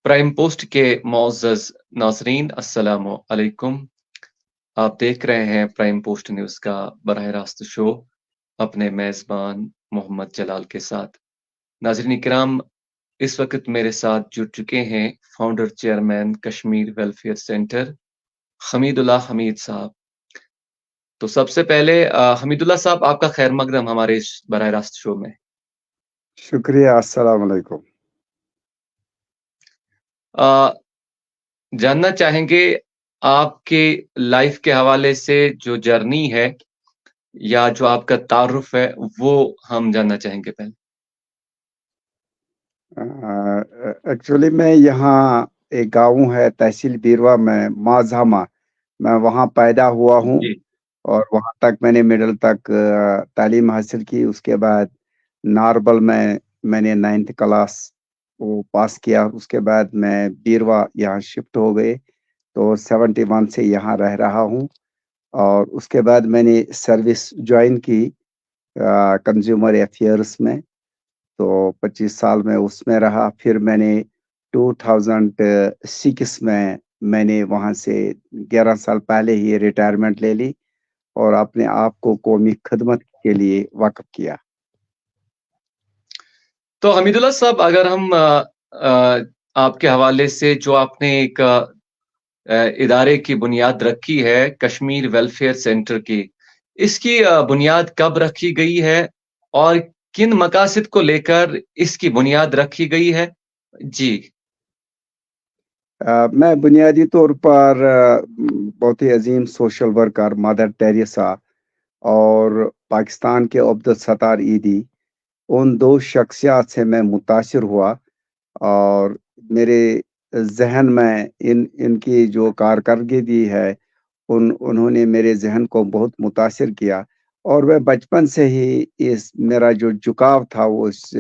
Prime post के मुअज़्ज़ज़ नाज़रीन अस्सलामु अलैकुम। आप देख रहे हैं प्राइम पोस्ट न्यूज़ का बराह रास्त शो अपने मेज़बान मोहम्मद जलाल के साथ। नाज़रीन इकराम, इस वक़्त मेरे साथ जुड़ चुके हैं founder chairman Kashmir welfare centre Hameedullah Hamid साहब। तो सबसे पहले हमीदुल्लाह साहब, आपका खैर मक़दम हमारे इस बराह रास्त शो में। शुक्रिया, अस्सलाम वालेकुम। अ, जानना चाहेंगे आपके लाइफ के हवाले से जो जर्नी है या जो आपका तारुफ है, वो हम जानना चाहेंगे पहले। एक्चुअली मैं यहाँ एक गाँव है तहसील बीरवा में माज़ामा, मैं वहाँ पैदा हुआ हूँ जी, और वहाँ तक मैंने मिडल तक तालीम हासिल की। उसके बाद नारबल में मैंने 9th क्लास वो पास किया। उसके बाद मैं बीरवा यहाँ शिफ्ट हो गए, तो 71 से यहाँ रह रहा हूँ और उसके बाद मैंने सर्विस जॉइन की कंज्यूमर अफेयर्स में। तो 25 साल में उसमें रहा। फिर मैंने 2006 में मैंने वहाँ से 11 साल पहले ही रिटायरमेंट ले ली और अपने आप को कौमी खिदमत के लिए वक़्फ़ किया। तो हमीदुल्लाह साहब, अगर हम आपके हवाले से जो आपने एक इदारे की बुनियाद रखी है कश्मीर वेलफेयर सेंटर की, इसकी बुनियाद कब रखी गई है और किन मकासद को लेकर इसकी बुनियाद रखी गई है? जी। मैं बुनियादी तौर पर बहुत ही अज़ीम सोशल वर्कर मदर टेरेसा और पाकिस्तान के अब्दुल सत्तार ईदी, उन 2 शख्सियत से मैं मुतासिर हुआ और मेरे ज़हन में इनकी जो कारकर्दगी है, उन्होंने मेरे ज़हन को बहुत मुतासिर किया और मैं बचपन से ही इस मेरा जो झुकाव था वो इस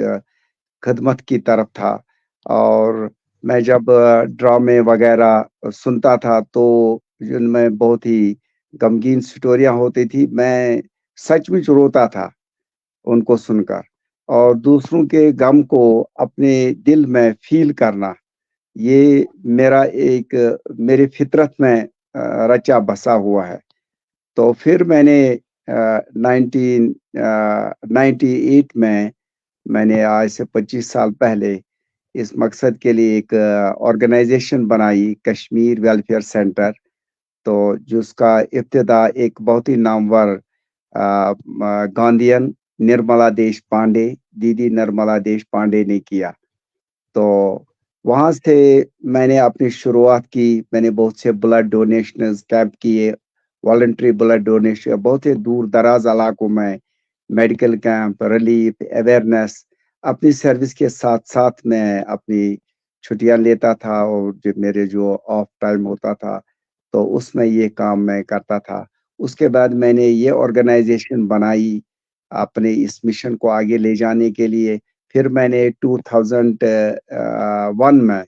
खिदमत की तरफ था। और मैं जब ड्रामे वग़ैरह सुनता था तो जिनमें बहुत ही गमगीन स्टोरियाँ होती थी, मैं सचमुच रोता था उनको सुनकर और दूसरों के गम को अपने दिल में फ़ील करना, ये मेरा एक मेरी फ़ितरत में रचा बसा हुआ है। तो फिर मैंने 98 में मैंने आज से 25 साल पहले इस मकसद के लिए एक ऑर्गेनाइज़ेशन बनाई, कश्मीर वेलफेयर सेंटर। तो जिसका इब्तिदा एक बहुत ही नामवर गांधीयन निर्मला देश पांडे, दीदी निर्मला देश पांडे ने किया। तो वहाँ से मैंने अपनी शुरुआत की। मैंने बहुत से ब्लड डोनेशंस कैंप किए, वॉलंटरी ब्लड डोनेशन बहुत ही दूर-दराज इलाकों में मेडिकल कैंप, रिलीफ, अवेयरनेस अपनी सर्विस के साथ-साथ मैं अपनी छुट्टियाँ लेता था और जो मेरे जो ऑफ टाइम होता था, तो उसमें ये काम मैं करता था। उसके बाद मैंने ये ऑर्गेनाइज़ेशन बनाई, अपने इस मिशन को आगे ले जाने के लिए। फिर मैंने 2001 में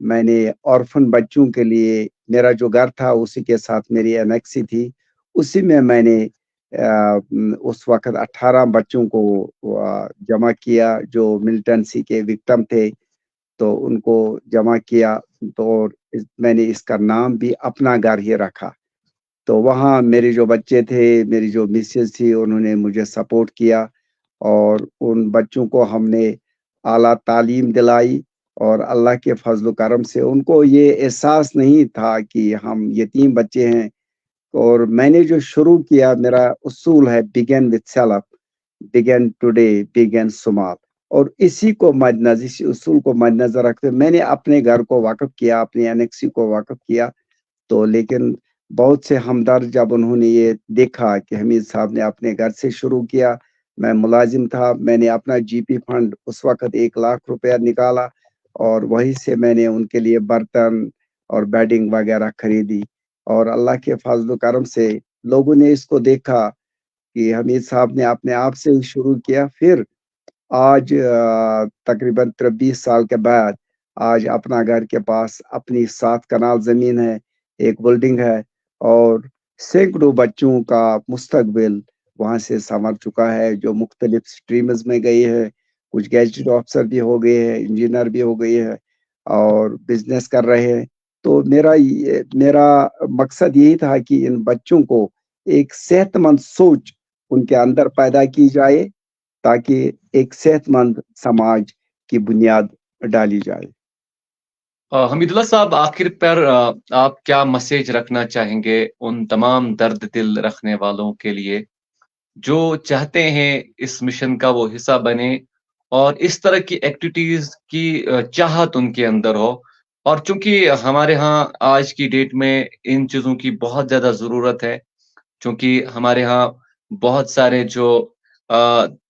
मैंने ऑर्फन बच्चों के लिए मेरा जो घर था उसी के साथ मेरी एनेक्सी थी। उसी में मैंने उस वक़्त 18 बच्चों को जमा किया जो मिलिटेंसी के विक्टिम थे, तो उनको जमा किया। तो मैंने इसका नाम भी अपना घर ही रखा। तो वहाँ मेरे जो बच्चे थे, मेरी जो मिसेज़ थी, उन्होंने मुझे सपोर्ट किया और उन बच्चों को हमने आला तालीम दिलाई और अल्लाह के फ़ज़्ल-ओ-करम से उनको ये एहसास नहीं था कि हम यतीम बच्चे हैं। और मैंने जो शुरू किया, मेरा उसूल है begin with self, begin today, begin small. और इसी को मद्देनज़र इसी उसूल को मद्देनज़र रखते हुए मैंने अपने घर को वाक़फ़ किया, अपनी एनेक्सी को वाक़फ़ किया। तो लेकिन बहुत से हमदर्द जब उन्होंने ये देखा कि हमीद साहब ने अपने घर से शुरू किया, मैं मुलाज़िम था, मैंने अपना जीपी फंड उस वक़्त 1 लाख रुपया निकाला और वहीं से मैंने उनके लिए बर्तन और बेडिंग वग़ैरह खरीदी और अल्लाह के फ़ज़्ल-ओ-करम से लोगों ने इसको देखा कि हमीद साहब ने अपने आप से ही शुरू किया। फिर आज तकरीबन 20 साल के बाद आज अपना घर के पास अपनी 7 कनाल ज़मीन है, एक बिल्डिंग है और सैकड़ों बच्चों का मुस्तकबिल वहाँ से संवर चुका है, जो मुख्तलिफ स्ट्रीम्स में गए हैं, कुछ गैजेट ऑफ़िसर भी हो गए हैं, इंजीनियर भी हो गए हैं اور بزنس کر رہے ہیں. تو میرا مقصد یہی تھا کہ ان بچوں کو ایک صحت مند سوچ ان کے اندر پیدا کی جائے تاکہ ایک صحت مند سماج کی بنیاد ڈالی جائے. حمید اللہ صاحب، آخر پر آپ کیا میسج رکھنا چاہیں گے ان تمام درد دل رکھنے والوں کے لیے جو چاہتے ہیں اس مشن کا وہ حصہ بنے اور اس طرح کی ایکٹیویٹیز کی چاہت ان کے اندر ہو؟ اور چونکہ ہمارے ہاں آج کی ڈیٹ میں ان چیزوں کی بہت زیادہ ضرورت ہے، چونکہ ہمارے ہاں بہت سارے جو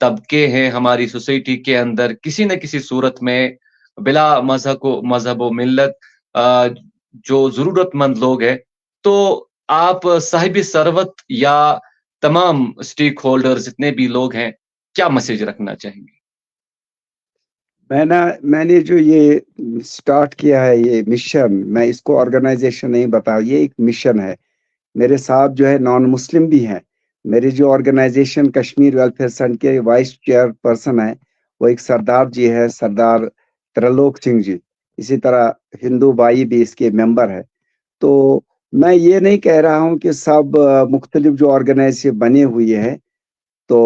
طبقے ہیں ہماری سوسائٹی کے اندر کسی نہ کسی صورت میں بلا مذہب و ملت جو ضرورت مند لوگ ہیں، تو آپ صاحب ثروت یا تمام اسٹیک ہولڈر جتنے بھی لوگ ہیں کیا میسج رکھنا چاہیں گے؟ میں نے جو یہ سٹارٹ کیا ہے یہ مشن، میں اس کو آرگنائزیشن نہیں بتا، یہ ایک مشن ہے. میرے ساتھ جو ہے نان مسلم بھی ہیں. میری جو آرگنائزیشن کشمیر ویلفیئر سنٹ کے وائس چیئر پرسن ہے وہ ایک سردار جی ہے، سردار ترلوک سنگھ جی. اسی طرح ہندو بھائی بھی اس کے ممبر ہے. تو میں یہ نہیں کہہ رہا ہوں کہ سب مختلف جو آرگنائزیشن بنے ہوئے ہیں تو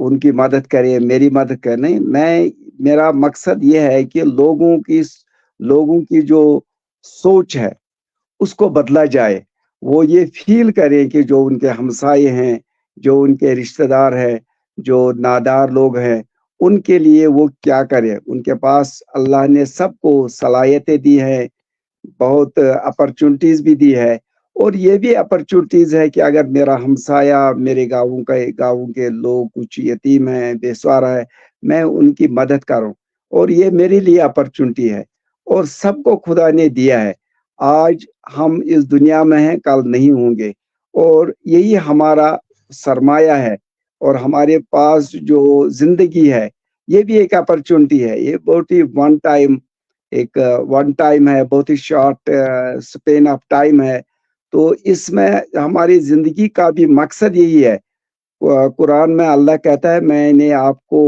ان کی مدد کرے، میری مدد کرے. نہیں، میرا مقصد یہ ہے کہ لوگوں کی جو سوچ ہے اس کو بدلا جائے. وہ یہ فیل کریں کہ جو ان کے ہمسائے ہیں، جو ان کے رشتہ دار ہیں، جو نادار لوگ ہیں، ان کے لیے وہ کیا کرے. ان کے پاس اللہ نے سب کو صلاحیتیں دی ہیں، بہت اپرچونٹیز بھی دی ہے. اور یہ بھی اپرچونٹیز ہے کہ اگر میرا ہمسایہ، میرے گاؤں کے لوگ کچھ یتیم ہیں، بے سہارا ہے، میں ان کی مدد کروں. اور یہ میرے لیے اپرچونٹی ہے اور سب کو خدا نے دیا ہے. آج ہم اس دنیا میں ہیں، کل نہیں ہوں گے، اور یہی ہمارا سرمایہ ہے. اور ہمارے پاس جو زندگی ہے یہ بھی ایک اپرچونٹی ہے. یہ بہت ہی ون ٹائم ہے، بہت ہی شارٹ سپین آف ٹائم ہے. تو اس میں ہماری زندگی کا بھی مقصد یہی ہے. قرآن میں اللہ کہتا ہے میں نے آپ کو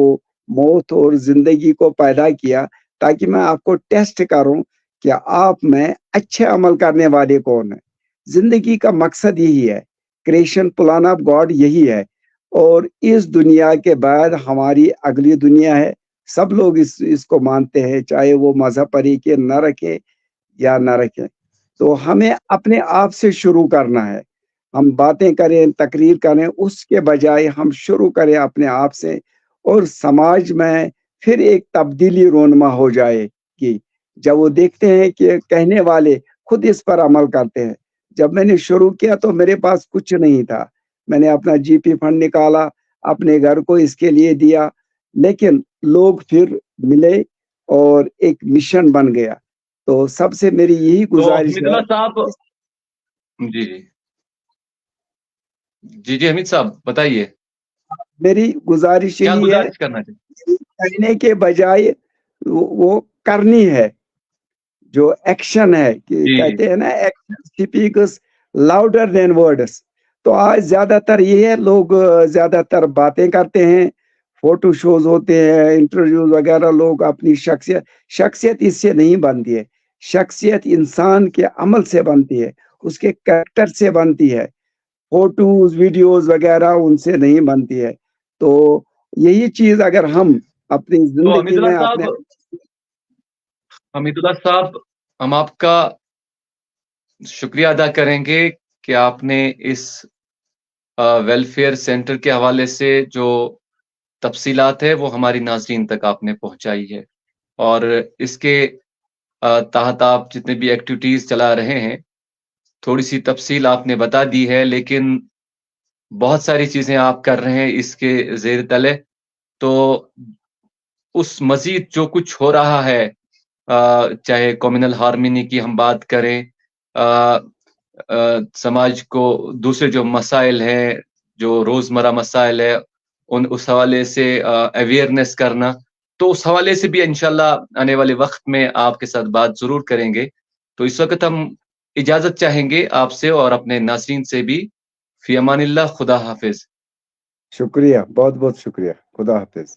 موت اور زندگی کو پیدا کیا تاکہ میں آپ کو ٹیسٹ کروں کہ آپ میں اچھے عمل کرنے والے کون ہیں. زندگی کا مقصد یہی ہے، کریشن پلان آف گاڈ یہی ہے. اور اس دنیا کے بعد ہماری اگلی دنیا ہے. سب لوگ اس کو مانتے ہیں، چاہے وہ مذہب پر کے نہ رکھے یا نہ رکھے. تو ہمیں اپنے آپ سے شروع کرنا ہے. ہم باتیں کریں، تقریر کریں، اس کے بجائے ہم شروع کریں اپنے آپ سے، اور سماج میں پھر ایک تبدیلی رونما ہو جائے گی جب وہ دیکھتے ہیں کہ کہنے والے خود اس پر عمل کرتے ہیں. جب میں نے شروع کیا تو میرے پاس کچھ نہیں تھا. میں نے اپنا جی پی فنڈ نکالا، اپنے گھر کو اس کے لیے دیا، لیکن لوگ پھر ملے اور ایک مشن بن گیا. تو سب سے میری یہی تو گزارش حمید ہے. اللہ صاحب، جی حمید صاحب بتائیے، میری گزارش کیا یہی ہے گزارش کرنا چاہیے؟ کہنے کے بجائے وہ کرنی ہے. جو ایکشن ہے کہ جی کہتے ہیں نا، action specs louder than words. تو آج زیادہ تر یہ ہے، لوگ زیادہ تر باتیں کرتے ہیں، فوٹو شوز ہوتے ہیں، انٹرویوز وغیرہ. لوگ اپنی شخصیت اس سے نہیں بنتی ہے. شخصیت انسان کے عمل سے بنتی ہے، اس کے کریکٹر سے بنتی ہے. فوٹوز، ویڈیوز وغیرہ ان سے نہیں بنتی ہے. تو یہی چیز اگر ہم اپنی تو حمید زندگی میں حمید اللہ صاحب، ہم آپ کا شکریہ ادا کریں گے کہ آپ نے اس ویلفیئر سینٹر کے حوالے سے جو تفصیلات ہے وہ ہماری ناظرین تک آپ نے پہنچائی ہے. اور اس کے تحت آپ جتنے بھی ایکٹیویٹیز چلا رہے ہیں تھوڑی سی تفصیل آپ نے بتا دی ہے، لیکن بہت ساری چیزیں آپ کر رہے ہیں اس کے زیر تلے. تو اس مزید جو کچھ ہو رہا ہے، چاہے کمیونل ہارمونی کی ہم بات کریں، سماج کو دوسرے جو مسائل ہیں، جو روزمرہ مسائل ہے، اس حوالے سے اویئرنیس کرنا، تو اس حوالے سے بھی انشاءاللہ آنے والے وقت میں آپ کے ساتھ بات ضرور کریں گے. تو اس وقت ہم اجازت چاہیں گے آپ سے اور اپنے ناظرین سے بھی. فی امان اللہ، خدا حافظ. شکریہ، بہت بہت شکریہ. خدا حافظ.